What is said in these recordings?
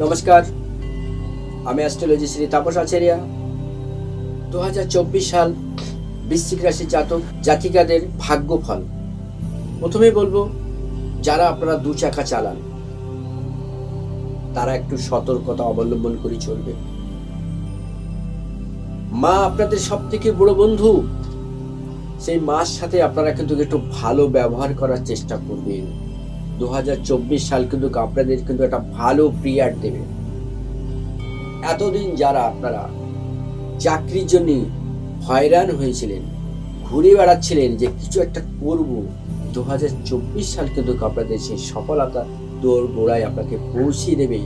নমস্কার, আমি অ্যাস্ট্রোলজি শ্রী তাপস আচার্য। 2024 সাল বৃশ্চিক রাশি জাতক জাতিকাদের ভাগ্যফল। প্রথমেই বলবো, যারা আপনারা দু চাকা চালান তারা একটু সতর্কতা অবলম্বন করে চলবে। মা আপনাদের সব থেকে বড় বন্ধু, সেই মার সাথে আপনারা কিন্তু একটু ভালো ব্যবহার করার চেষ্টা করবেন। 2024 সাল কিন্তু আপনাদের কিন্তু একটা ভালো পিরিয়ড দেবে। এতদিন যারা আপনারা চাকরির জন্য হয়রান হয়েছিলেন, ঘুরে বেড়াচ্ছিলেন যে কিছু একটা করব, 2024 সাল কিন্তু আপনাদের সেই সফলতা দৌড় গোড়ায় আপনাকে পৌঁছে দেবে।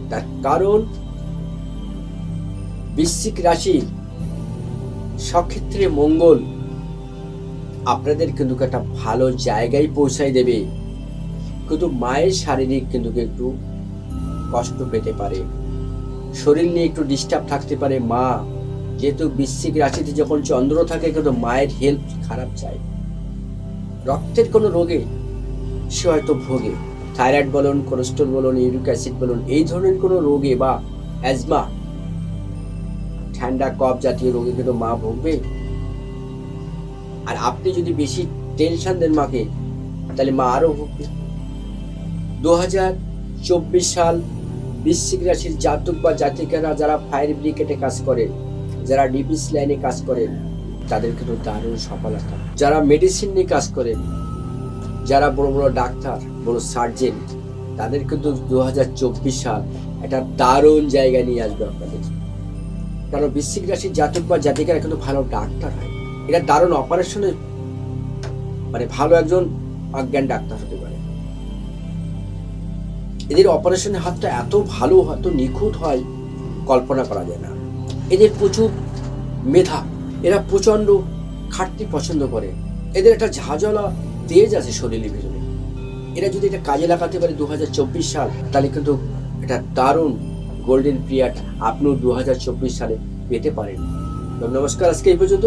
তার কারণ বৃশ্চিক রাশি সক্ষেত্রে মঙ্গল আপনাদের কিন্তু একটা ভালো জায়গায় পৌঁছাই দেবে। কিন্তু মায়ের শারীরিক কিন্তু একটু কষ্ট পেতে পারে, শরীর নিয়ে একটু ডিস্টার্ব থাকতে পারে। মা যেহেতু বৃশ্চিক রাশিতে যখন চন্দ্র থাকে, কিন্তু মায়ের হেলথ খারাপ যায়। রক্তের কোনো রোগে সে হয়তো ভোগে, থাইরয়েড বলুন, কোলেস্ট্রল বলুন, ইউরিক অ্যাসিড বলুন, এই ধরনের কোনো রোগে বা অ্যাজমা, ঠান্ডা কফ জাতীয় রোগে কিন্তু মা ভুগবে। আর আপনি যদি বেশি টেনশন দেন মাকে, তাহলে মা আরো ভুগবে। 2024 সাল বৃশ্চিক রাশির জাতক বা জাতিকারা যারা ফায়ার ব্রিগেডে কাজ করেন, যারা ডিফেন্স লাইনে কাজ করেন, তাদের কিন্তু দারুণ সফলতা। যারা মেডিসিন নিয়ে কাজ করেন, যারা বড় বড় ডাক্তার, বড় সার্জেন, তাদের কিন্তু 2024 সাল একটা দারুণ জায়গায় নিয়ে আসবে আপনাদের। কারণ বৃশ্চিক রাশির জাতক বা জাতিকারা কিন্তু ভালো ডাক্তার হয়। এটা দারুণ অপারেশনে ভালো একজন অজ্ঞান ডাক্তার হতে পারে। এদের অপারেশনের হাতটা এত ভালো, এত নিখুঁত হয়, কল্পনা করা যায় না। এদের প্রচুর মেধা, এরা প্রচন্ড খাটতে পছন্দ করে। এদের একটা ঝাঁঝালা তেজ আছে শরীরের ভিতরে। এরা যদি এটা কাজে লাগাতে পারে 2024 সাল, তাহলে কিন্তু এটা দারুণ গোল্ডেন পিরিয়ড আপনিও 2024 সালে পেতে পারেন। নমস্কার, আজকে এই পর্যন্ত।